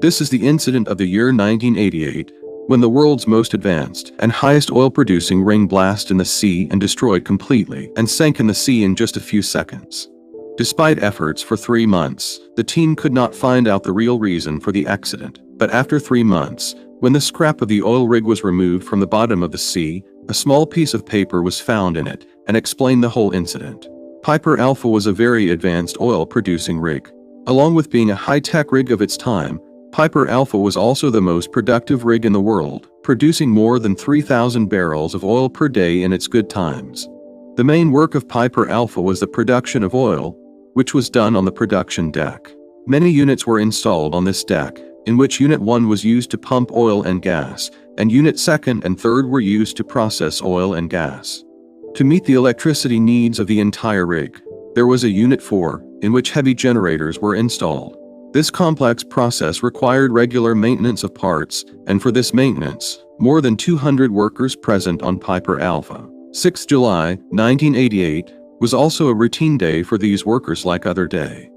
This is the incident of the year 1988, when the world's most advanced and highest oil-producing ring blasted in the sea and destroyed completely and sank in the sea in just a few seconds. Despite efforts for 3 months, the team could not find out the real reason for the accident. But after 3 months, when the scrap of the oil rig was removed from the bottom of the sea, a small piece of paper was found in it and explained the whole incident. Piper Alpha was a very advanced oil-producing rig. Along with being a high-tech rig of its time, Piper Alpha was also the most productive rig in the world, producing more than 3,000 barrels of oil per day in its good times. The main work of Piper Alpha was the production of oil, which was done on the production deck. Many units were installed on this deck, in which Unit 1 was used to pump oil and gas, and Unit 2 and 3 were used to process oil and gas. To meet the electricity needs of the entire rig, there was a Unit 4, in which heavy generators were installed. This complex process required regular maintenance of parts, and for this maintenance, more than 200 workers present on Piper Alpha. 6 July 1988 was also a routine day for these workers like other day.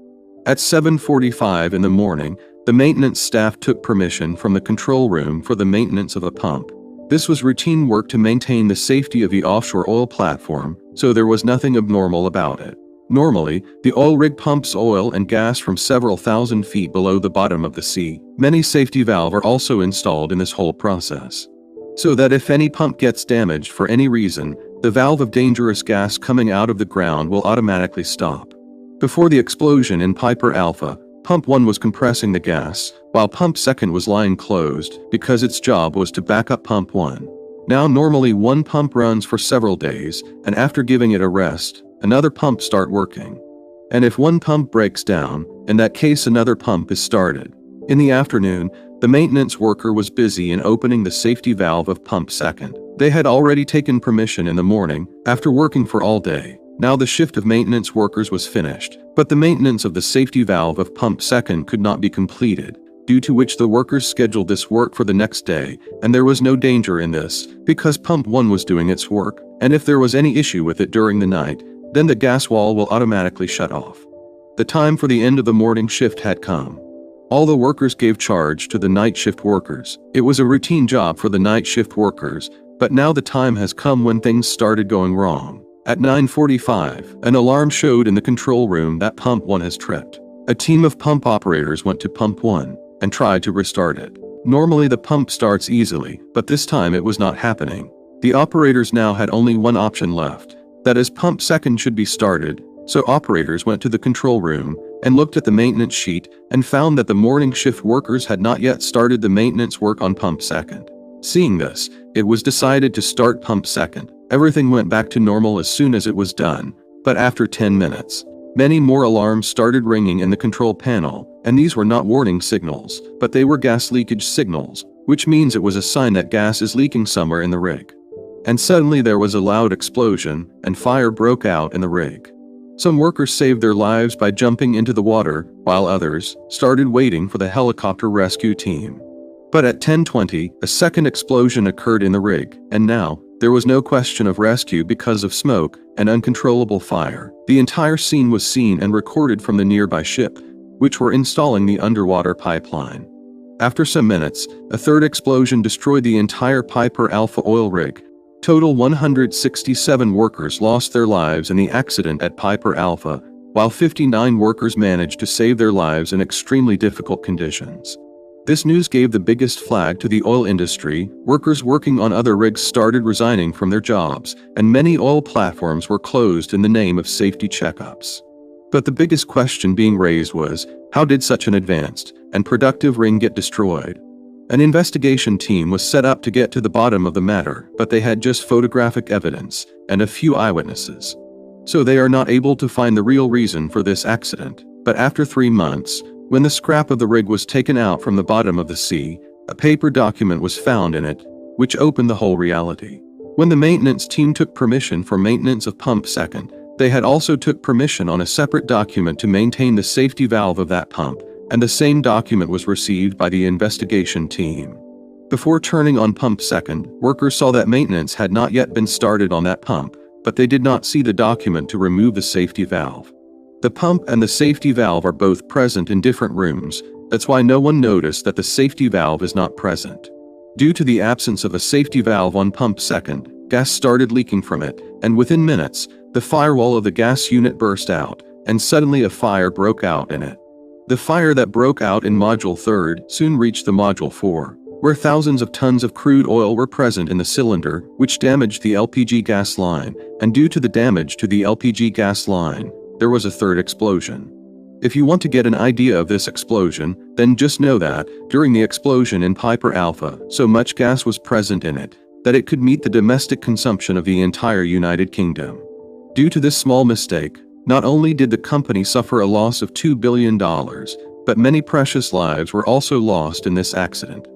At 7:45 in the morning, the maintenance staff took permission from the control room for the maintenance of a pump. This was routine work to maintain the safety of the offshore oil platform, so there was nothing abnormal about it. Normally, the oil rig pumps oil and gas from several thousand feet below the bottom of the sea. Many safety valves are also installed in this whole process, so that if any pump gets damaged for any reason, the valve of dangerous gas coming out of the ground will automatically stop. Before the explosion in Piper Alpha, Pump 1 was compressing the gas, while Pump 2 was lying closed because its job was to back up Pump 1. Now normally one pump runs for several days, and after giving it a rest, another pump starts working. And if one pump breaks down, in that case another pump is started. In the afternoon, the maintenance worker was busy in opening the safety valve of Pump 2. They had already taken permission in the morning, after working for all day. Now the shift of maintenance workers was finished, but the maintenance of the safety valve of Pump 2 could not be completed, due to which the workers scheduled this work for the next day, and there was no danger in this, because Pump 1 was doing its work, and if there was any issue with it during the night, then the gas wall will automatically shut off. The time for the end of the morning shift had come. All the workers gave charge to the night shift workers. It was a routine job for the night shift workers, but now the time has come when things started going wrong. At 9:45, an alarm showed in the control room that Pump 1 has tripped. A team of pump operators went to Pump 1 and tried to restart it. Normally the pump starts easily, but this time it was not happening. The operators now had only one option left, that is Pump 2 should be started, so operators went to the control room and looked at the maintenance sheet and found that the morning shift workers had not yet started the maintenance work on Pump 2. Seeing this, it was decided to start Pump 2. Everything went back to normal as soon as it was done, but after 10 minutes, many more alarms started ringing in the control panel, and these were not warning signals, but they were gas leakage signals, which means it was a sign that gas is leaking somewhere in the rig. And suddenly there was a loud explosion, and fire broke out in the rig. Some workers saved their lives by jumping into the water, while others started waiting for the helicopter rescue team. But at 10:20, a second explosion occurred in the rig, and now, there was no question of rescue because of smoke and uncontrollable fire. The entire scene was seen and recorded from the nearby ship, which were installing the underwater pipeline. After some minutes, a third explosion destroyed the entire Piper Alpha oil rig. Total 167 workers lost their lives in the accident at Piper Alpha, while 59 workers managed to save their lives in extremely difficult conditions. This news gave the biggest flag to the oil industry. Workers working on other rigs started resigning from their jobs, and many oil platforms were closed in the name of safety checkups. But the biggest question being raised was, how did such an advanced and productive rig get destroyed? An investigation team was set up to get to the bottom of the matter, but they had just photographic evidence and a few eyewitnesses. So they are not able to find the real reason for this accident. But after 3 months, when the scrap of the rig was taken out from the bottom of the sea, a paper document was found in it, which opened the whole reality. When the maintenance team took permission for maintenance of Pump 2, they had also took permission on a separate document to maintain the safety valve of that pump, and the same document was received by the investigation team. Before turning on Pump 2, workers saw that maintenance had not yet been started on that pump, but they did not see the document to remove the safety valve. The pump and the safety valve are both present in different rooms, That's why no one noticed that the safety valve is not present. Due to the absence of a safety valve on pump second, gas started leaking from it, and within minutes, the firewall of the gas unit burst out, and suddenly a fire broke out in it. The fire that broke out in Module 3 soon reached the Module 4, where thousands of tons of crude oil were present in the cylinder, which damaged the LPG gas line, and due to the damage to the LPG gas line, there was a third explosion. If you want to get an idea of this explosion, then just know that, during the explosion in Piper Alpha, so much gas was present in it, that it could meet the domestic consumption of the entire United Kingdom. Due to this small mistake, not only did the company suffer a loss of $2 billion, but many precious lives were also lost in this accident.